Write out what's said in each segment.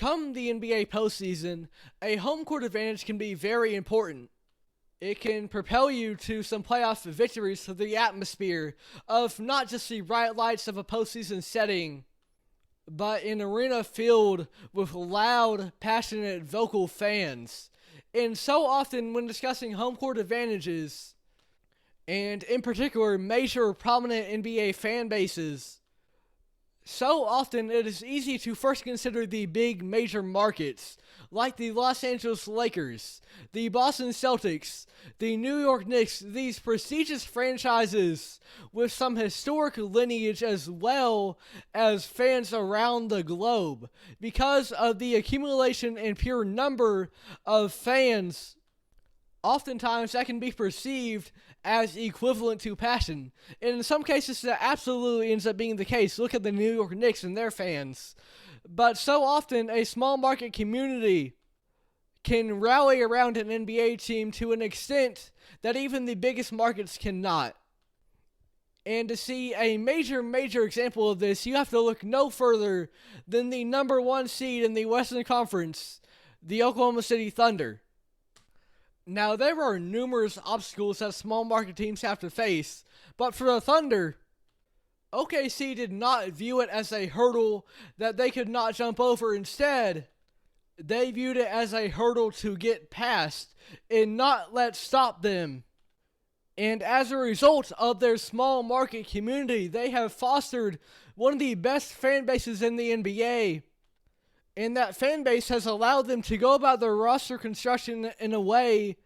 Come the NBA postseason, a home court advantage can be very important. It can propel you to some playoff victories through the atmosphere of not just the bright lights of a postseason setting, but an arena filled with loud, passionate, vocal fans. And so often when discussing home court advantages, and in particular major prominent NBA fan bases, so often it is easy to first consider the big major markets, like the Los Angeles Lakers, the Boston Celtics, the New York Knicks, these prestigious franchises with some historic lineage as well as fans around the globe, because of the accumulation and pure number of fans. Oftentimes that can be perceived as equivalent to passion. And in some cases that absolutely ends up being the case. Look at the New York Knicks and their fans. But so often a small market community can rally around an NBA team to an extent that even the biggest markets cannot. And to see a major example of this, you have to look no further than the number one seed in the Western Conference, the Oklahoma City Thunder. Now, there are numerous obstacles that small market teams have to face, but for the Thunder, OKC did not view it as a hurdle that they could not jump over. Instead, they viewed it as a hurdle to get past and not let stop them. And as a result of their small market community, they have fostered one of the best fan bases in the NBA. And that fan base has allowed them to go about their roster construction in a way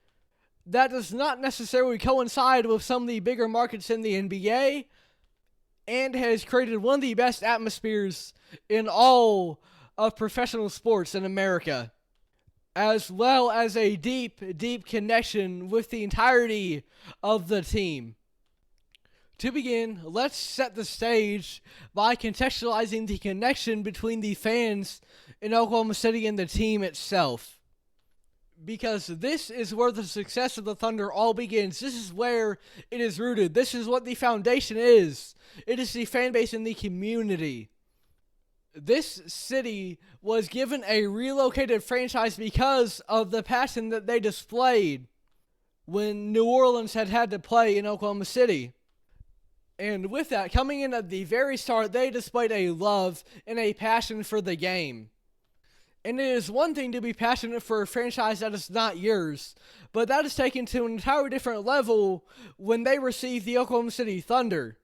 that does not necessarily coincide with some of the bigger markets in the NBA, and has created one of the best atmospheres in all of professional sports in America, as well as a deep connection with the entirety of the team. To begin, let's set the stage by contextualizing the connection between the fans in Oklahoma City and the team itself. Because this is where the success of the Thunder all begins. This is where it is rooted. This is what the foundation is. It is the fan base and the community. This city was given a relocated franchise because of the passion that they displayed when New Orleans had to play in Oklahoma City. And with that, coming in at the very start, they displayed a love and a passion for the game. And it is one thing to be passionate for a franchise that is not yours, but that is taken to an entirely different level when they receive the Oklahoma City Thunder.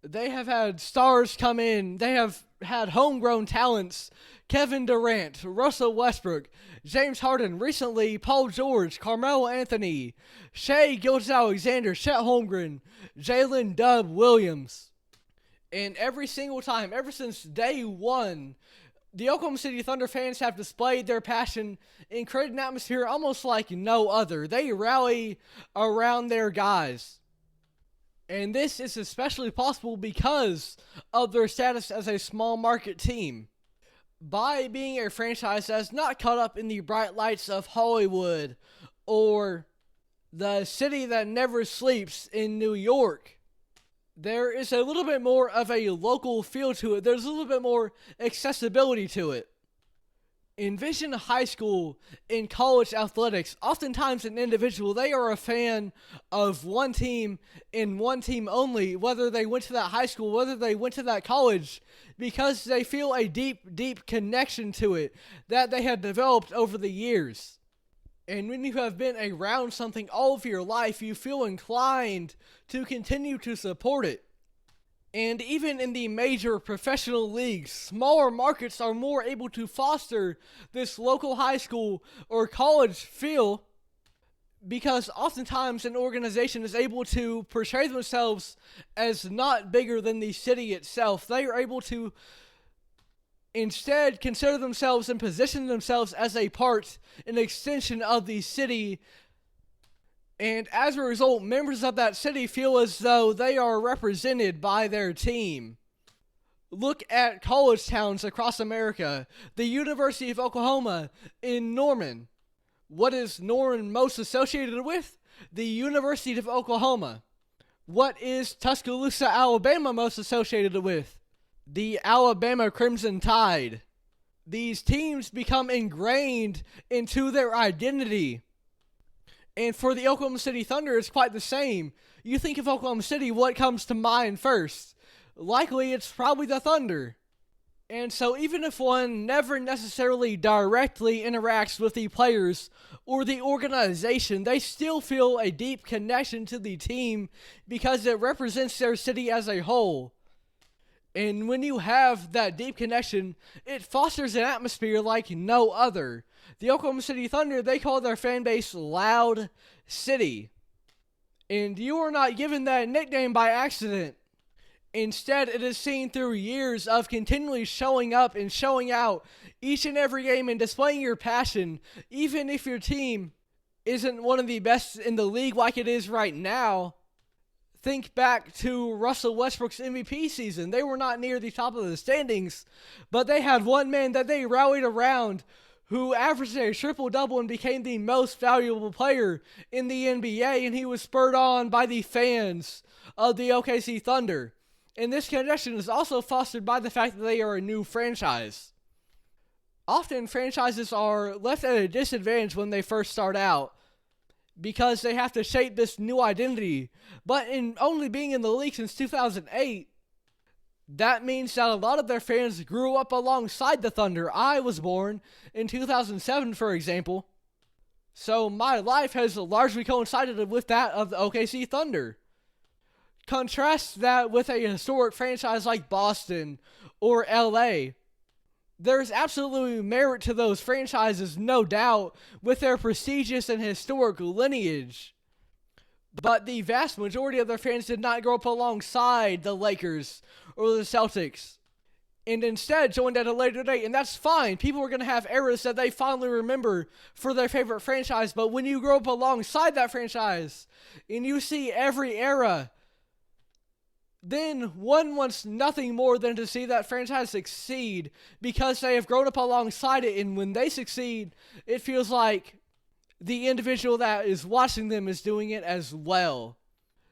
They have had stars come in. They have had homegrown talents. Kevin Durant, Russell Westbrook, James Harden, recently Paul George, Carmelo Anthony, Shai Gilgeous-Alexander, Chet Holmgren, Jalen Dub Williams. And every single time, ever since day one, the Oklahoma City Thunder fans have displayed their passion and created an atmosphere almost like no other. They rally around their guys. And this is especially possible because of their status as a small market team. By being a franchise that is not caught up in the bright lights of Hollywood or the city that never sleeps in New York, there is a little bit more of a local feel to it. There's a little bit more accessibility to it. Envision high school and college athletics. Oftentimes an individual, they are a fan of one team and one team only, whether they went to that high school, whether they went to that college, because they feel a deep connection to it that they have developed over the years. And when you have been around something all of your life, you feel inclined to continue to support it. And even in the major professional leagues, smaller markets are more able to foster this local high school or college feel, because oftentimes an organization is able to portray themselves as not bigger than the city itself. They are able to instead consider themselves and position themselves as a part, an extension of the city. And as a result, members of that city feel as though they are represented by their team. Look at college towns across America. The University of Oklahoma in Norman. What is Norman most associated with? The University of Oklahoma. What is Tuscaloosa, Alabama most associated with? The Alabama Crimson Tide. these teams become ingrained into their identity. And for the Oklahoma City Thunder, it's quite the same. You think of Oklahoma City, what comes to mind first? Likely it's probably the Thunder. And so even if one never necessarily directly interacts with the players or the organization, they still feel a deep connection to the team because it represents their city as a whole. And when you have that deep connection, it fosters an atmosphere like no other. The Oklahoma City Thunder, they call their fan base Loud City. And you are not given that nickname by accident. Instead, it is seen through years of continually showing up and showing out each and every game and displaying your passion, even if your team isn't one of the best in the league like it is right now. Think back to Russell Westbrook's MVP season. They were not near the top of the standings, but they had one man that they rallied around who averaged a triple-double and became the most valuable player in the NBA, and he was spurred on by the fans of the OKC Thunder. And this connection is also fostered by the fact that they are a new franchise. Often, franchises are left at a disadvantage when they first start out because they have to shape this new identity. But in only being in the league since 2008, that means that a lot of their fans grew up alongside the Thunder. I was born in 2007, for example. So my life has largely coincided with that of the OKC Thunder. Contrast that with a historic franchise like Boston or LA. There's absolutely merit to those franchises, no doubt, with their prestigious and historic lineage. But the vast majority of their fans did not grow up alongside the Lakers or the Celtics, and instead joined at a later date, and that's fine. People are going to have eras that they fondly remember for their favorite franchise, but when you grow up alongside that franchise, and you see every era, then one wants nothing more than to see that franchise succeed because they have grown up alongside it, and when they succeed, it feels like the individual that is watching them is doing it as well.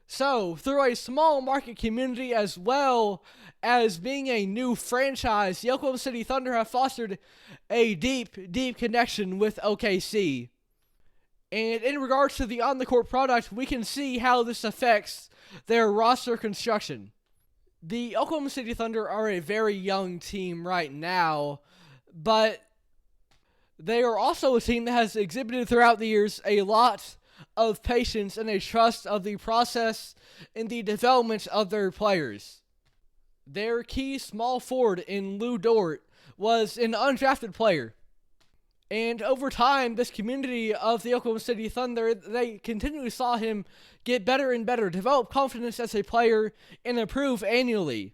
So, through a small market community as well as being a new franchise, the Oklahoma City Thunder have fostered a deep connection with OKC. And in regards to the on-the-court product, we can see how this affects their roster construction. The Oklahoma City Thunder are a very young team right now, but they are also a team that has exhibited throughout the years a lot of patience and a trust of the process and the development of their players. Their key small forward in Lou Dort was an undrafted player. And over time, this community of the Oklahoma City Thunder, they continually saw him get better and better, develop confidence as a player, and improve annually.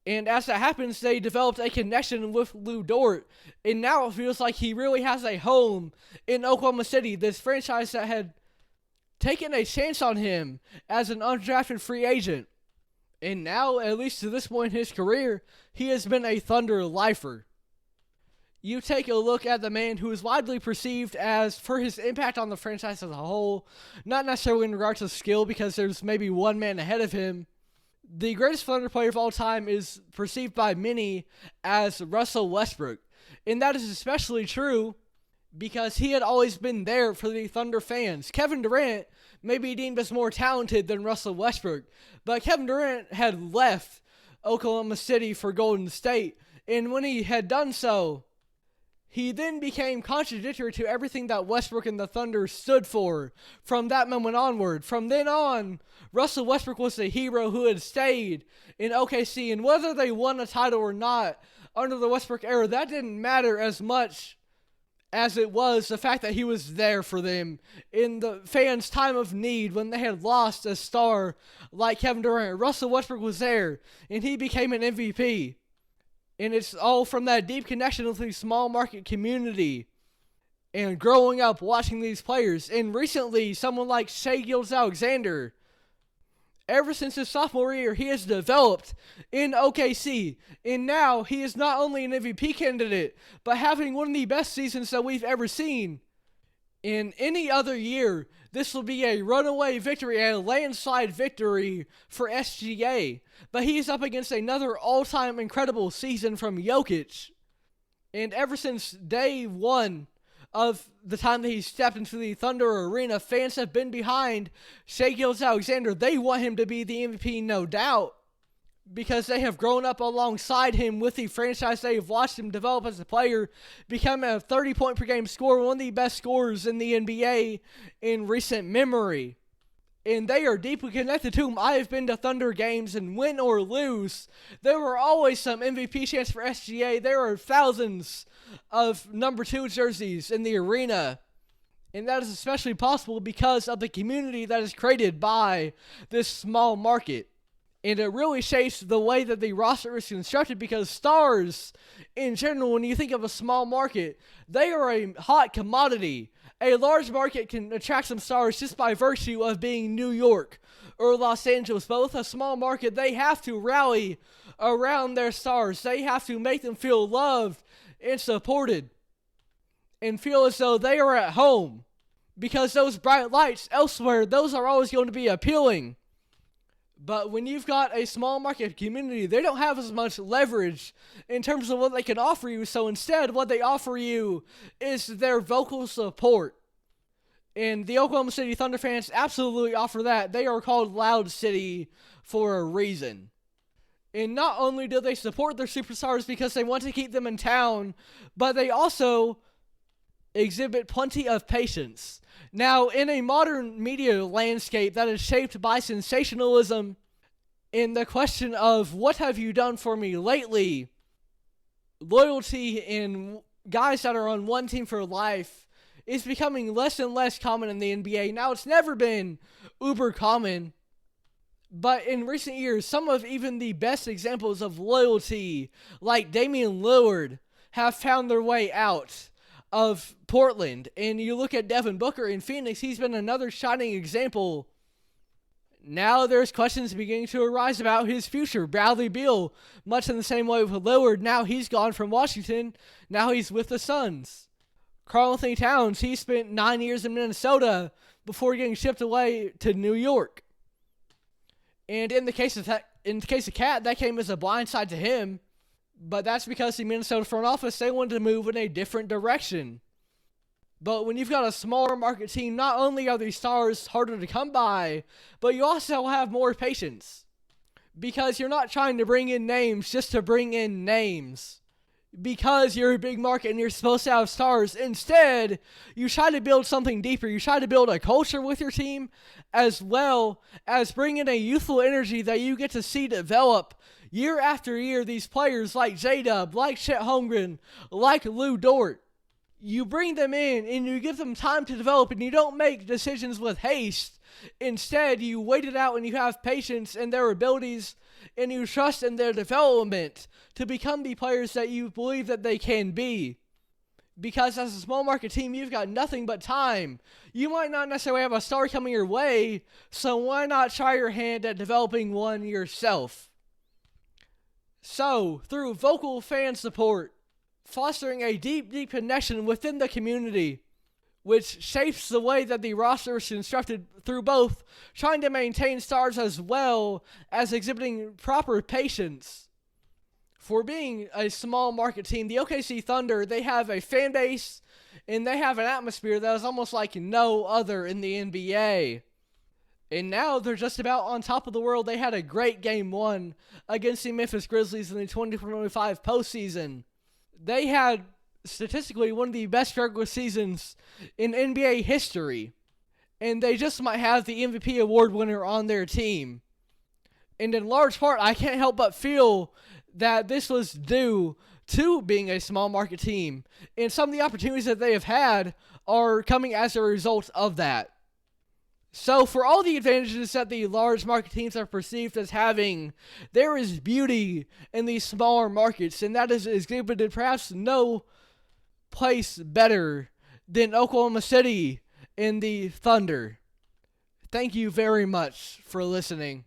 And as that happens, they developed a connection with Lou Dort, and now it feels like he really has a home in Oklahoma City, this franchise that had taken a chance on him as an undrafted free agent. And now, at least to this point in his career, he has been a Thunder lifer. You take a look at the man who is widely perceived as, for his impact on the franchise as a whole, not necessarily in regards to skill because there's maybe one man ahead of him. The greatest Thunder player of all time is perceived by many as Russell Westbrook. And that is especially true because he had always been there for the Thunder fans. Kevin Durant may be deemed as more talented than Russell Westbrook, but Kevin Durant had left Oklahoma City for Golden State. And when he had done so, he then became contradictory to everything that Westbrook and the Thunder stood for from that moment onward. From then on, Russell Westbrook was the hero who had stayed in OKC, and whether they won a title or not under the Westbrook era, that didn't matter as much as it was the fact that he was there for them in the fans' time of need when they had lost a star like Kevin Durant. Russell Westbrook was there, and he became an MVP. And it's all from that deep connection with the small market community and growing up watching these players. And recently, someone like Shai Gilgeous-Alexander, ever since his sophomore year, he has developed in OKC. And now he is not only an MVP candidate, but having one of the best seasons that we've ever seen. In any other year, this will be a runaway victory, a landslide victory for SGA. But he's up against another all-time incredible season from Jokic. And ever since day one of the time that he stepped into the Thunder Arena, fans have been behind Shai Gilgeous-Alexander. They want him to be the MVP, no doubt, because they have grown up alongside him with the franchise. They have watched him develop as a player, become a 30-point per game scorer, one of the best scorers in the NBA in recent memory. And they are deeply connected to him. I have been to Thunder games, and win or lose, there were always some MVP chance for SGA. There are thousands of number 2 jerseys in the arena. And that is especially possible because of the community that is created by this small market. And it really shapes the way that the roster is constructed, because stars, in general, when you think of a small market, they are a hot commodity. A large market can attract some stars just by virtue of being New York or Los Angeles. But with a small market, they have to rally around their stars. They have to make them feel loved and supported and feel as though they are at home, because those bright lights elsewhere, those are always going to be appealing. But when you've got a small market community, they don't have as much leverage in terms of what they can offer you. So instead, what they offer you is their vocal support. And the Oklahoma City Thunder fans absolutely offer that. They are called Loud City for a reason. And not only do they support their superstars because they want to keep them in town, but they also exhibit plenty of patience. Now, in a modern media landscape that is shaped by sensationalism, in the question of what have you done for me lately, loyalty in guys that are on one team for life is becoming less and less common in the NBA. Now, it's never been uber common, but in recent years, some of even the best examples of loyalty, like Damian Lillard, have found their way out of Portland. And you look at Devin Booker in Phoenix, he's been another shining example. Now there's questions beginning to arise about his future. Bradley Beal, much in the same way with Lillard, now he's gone from Washington, now he's with the Suns. Karl-Anthony Towns, he spent 9 years in Minnesota before getting shipped away to New York. And in the case of Cat, that came as a blindside to him. But that's because the Minnesota front office, they wanted to move in a different direction. But when you've got a smaller market team, not only are these stars harder to come by, but you also have more patience. Because you're not trying to bring in names just to bring in names. Because you're a big market and you're supposed to have stars. Instead, you try to build something deeper. You try to build a culture with your team, as well as bring in a youthful energy that you get to see develop year after year. These players like J-Dub, like Chet Holmgren, like Lou Dort. You bring them in and you give them time to develop, and you don't make decisions with haste. Instead, you wait it out and you have patience in their abilities, and you trust in their development to become the players that you believe that they can be. Because as a small market team, you've got nothing but time. You might not necessarily have a star coming your way, so why not try your hand at developing one yourself? So, through vocal fan support, fostering a deep connection within the community, which shapes the way that the roster is constructed through both trying to maintain stars as well as exhibiting proper patience. For being a small market team, the OKC Thunder, they have a fan base and they have an atmosphere that is almost like no other in the NBA. And now they're just about on top of the world. They had a great Game 1 against the Memphis Grizzlies in the 2025 postseason. They had, statistically, one of the best regular seasons in NBA history. And they just might have the MVP award winner on their team. And in large part, I can't help but feel that this was due to being a small market team. And some of the opportunities that they have had are coming as a result of that. So for all the advantages that the large market teams are perceived as having, there is beauty in these smaller markets, and that is exhibited perhaps no place better than Oklahoma City in the Thunder. Thank you very much for listening.